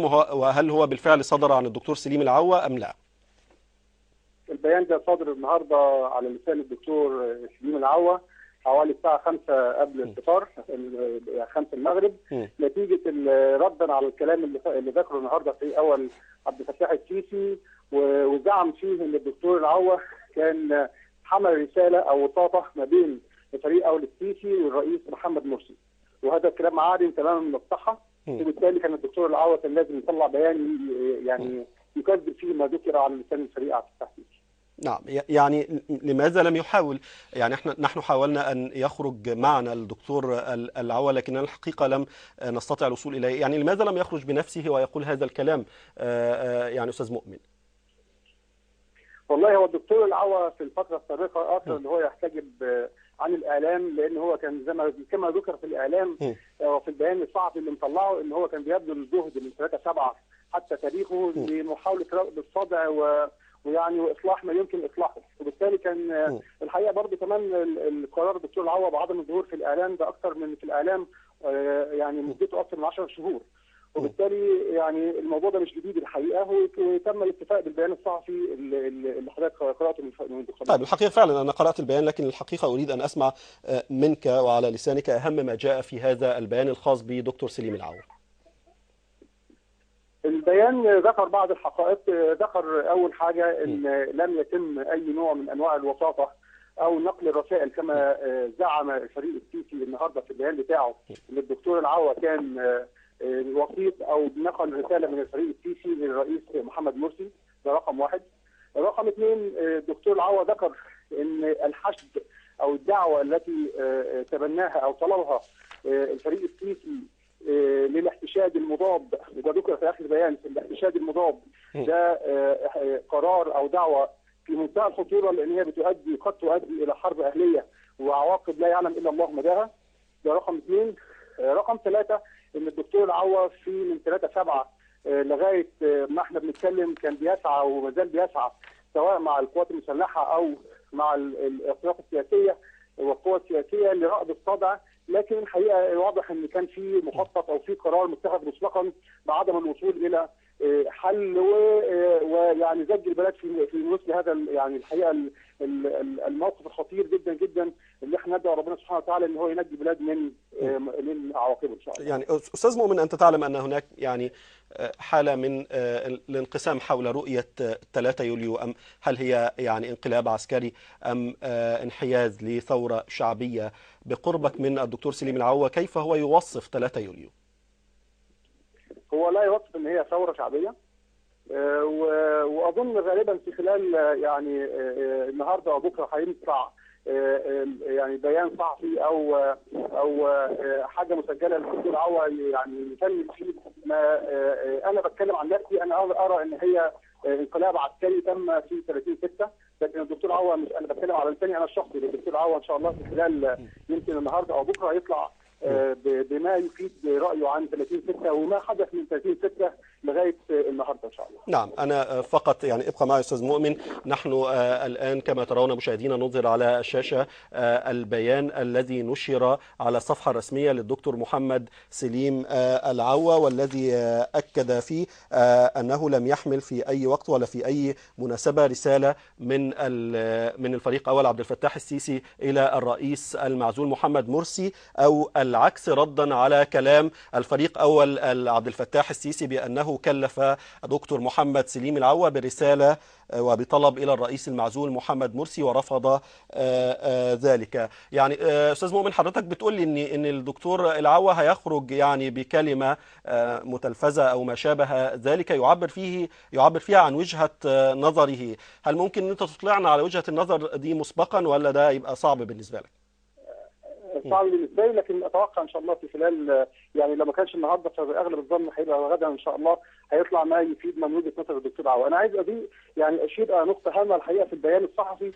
وهل هو بالفعل صدر عن الدكتور سليم العوة أم لا؟ البيان ده صادر النهارده على لسان الدكتور سليم العوة حوالي الساعة 5 قبل الفطار، 5 المغرب، نتيجة ردا على الكلام اللي ذكره النهارده في أول عبد الفتاح السيسي، وزعم فيه إن الدكتور العوة كان حمل رسالة أو وساطة ما بين فريق أول السيسي والرئيس محمد مرسي، وهذا الكلام عاري تماما من الصحة، وبالتالي كان الدكتور العوة كان لازم يطلع بيان يعني يكذب فيه ما ذكر على لسان الفريق عبد الفتاح السيسي. نعم، يعني لماذا لم يحاول؟ يعني نحن حاولنا أن يخرج معنا الدكتور العوة، لكن الحقيقة لم نستطع الوصول إليه. يعني لماذا لم يخرج بنفسه ويقول هذا الكلام يعني أستاذ مؤمن؟ والله هو الدكتور العوة في الفترة السابقة أصلا إن هو يحتجب عن الإعلام، لأن هو كان زي ما كما ذكر في الإعلام وفي البيان الصحفي اللي مطلعه إن هو كان بيبذل جهد من 3/7 حتى تاريخه لمحاولة رأب الصدع ويعني واصلاح ما يمكن اصلاحه، وبالتالي كان الحقيقه برضه كمان القرار الدكتور العوة بعدم الظهور في الاعلام ده اكثر من في الاعلام يعني مدته اكثر من 10 شهور، وبالتالي يعني الموضوع ده مش جديد الحقيقه، وتم الاتفاق بالبيان الصحفي اللي حضرتك قراته من الدكتور. طيب الحقيقه فعلا انا قرات البيان، لكن الحقيقه اريد ان اسمع منك وعلى لسانك اهم ما جاء في هذا البيان الخاص بدكتور سليم العوة. البيان ذكر بعض الحقائق، ذكر اول حاجه ان لم يتم اي نوع من انواع الوساطه او نقل الرسائل كما زعم الفريق السيسي النهارده في البيان بتاعه ان الدكتور العوة كان وسيط او نقل رساله من الفريق السيسي للرئيس محمد مرسي. ده رقم واحد. رقم اثنين، الدكتور العوة ذكر ان الحشد او الدعوه التي تبناها او طلبها الفريق السيسي للاحتشاد المضاد، وده ذكر في اخر البيان، الاحتشاد المضاد ده قرار او دعوه في منتهى الخطوره، لان هي قد تؤدي الى حرب اهليه وعواقب لا يعلم الا الله مداها. ده رقم اثنين. رقم ثلاثه، ان الدكتور العوة في من 3/7 لغايه ما احنا بنتكلم كان بيسعى وما زال بيسعى سواء مع القوات المسلحه او مع الاطراف السياسيه والقوى السياسيه لرأب الصدع، لكن الحقيقه واضح ان كان في مخطط او في قرار متخذ مسبقا بعدم الوصول الى حل ويعني زج البلد في مثل هذا يعني الحقيقه الموقف الخطير جدا جدا اللي احنا ندعو ربنا سبحانه وتعالى ان هو ينجي البلاد من عواقبه ان شاء الله. يعني استاذ مؤمن، انت تعلم ان هناك يعني حاله من الانقسام حول رؤيه 3 يوليو، ام هل هي يعني انقلاب عسكري ام انحياز لثوره شعبيه؟ بقربك من الدكتور سليم العوة، كيف هو يوصف 3 يوليو؟ هو لا يوصف ان هي ثوره شعبيه، واظن غالبا في خلال يعني النهارده وبكره هيطلع يعني بيان صحفي او حاجه مسجله للدكتور العوة يعني يكمل فيه ما انا بتكلم عن نفسي. انا ارى ان هي انقلاب عسكري تم في 30/6، لكن الدكتور العوة مش انا بتكلم على لساني انا الشخصي. الدكتور العوة ان شاء الله في خلال يمكن النهارده او بكره هيطلع بما يفيد رايه عن 30/6 وما حدث من 30/6 لغايه النهارده ان شاء الله. نعم، انا فقط يعني ابقى معي استاذ مؤمن. نحن الان كما ترون مشاهدينا نظهر على الشاشه البيان الذي نشر على الصفحه الرسميه للدكتور محمد سليم العوة، والذي اكد فيه انه لم يحمل في اي وقت ولا في اي مناسبه رساله من الفريق اول عبد الفتاح السيسي الى الرئيس المعزول محمد مرسي او العكس، ردا على كلام الفريق اول عبد الفتاح السيسي بانه كلف دكتور محمد سليم العوة برسالة وبطلب إلى الرئيس المعزول محمد مرسي ورفض ذلك. يعني أستاذ مؤمن، حضرتك بتقول لي إن الدكتور العوة هيخرج يعني بكلمة متلفزة أو ما شابه ذلك يعبر فيها عن وجهة نظره. هل ممكن أن أنت تطلعنا على وجهة النظر دي مسبقا، ولا ده يبقى صعب بالنسبة لك؟ صعب بالنسبه لي، لكن اتوقع ان شاء الله في خلال يعني لو ما كانش النهارده فاغلب الظن هيبقى غدا ان شاء الله هيطلع ما يفيد من وجهه نظر الدكتور العوة. انا عايز يعني اشير الى نقطه هامه الحقيقه في البيان الصحفي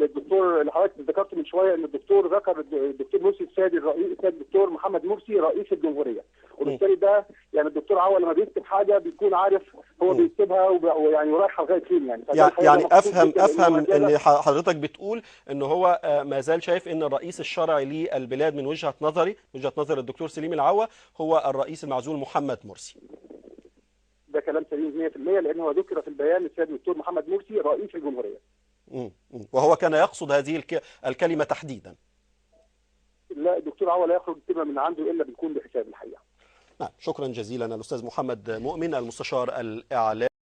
الدكتور اللي حضرتك ذكرت من شويه، ان الدكتور ذكر الدكتور مرسي السادي الدكتور محمد مرسي رئيس الجمهوريه، وبالتالي ده يعني الدكتور العوة لما بيكتب حاجه بيكون عارف هو بيكتبها ويعني رايحه لغايه فين يعني افهم ان حضرتك بتقول ان هو ما زال شايف ان الرئيس الشرعي للبلاد من وجهة نظر الدكتور سليم العوة هو الرئيس المعزول محمد مرسي. كلام سليم 100%، لان هو ذكر في البيان السيد الدكتور محمد مرسي رئيس الجمهوريه. وهو كان يقصد هذه الكلمه تحديدا. لا، الدكتور عوا لا يخرج كلمه من عنده الا بيكون بحساب الحقيقه. نعم، شكرا جزيلا الاستاذ محمد مؤمن المستشار الاعلامي.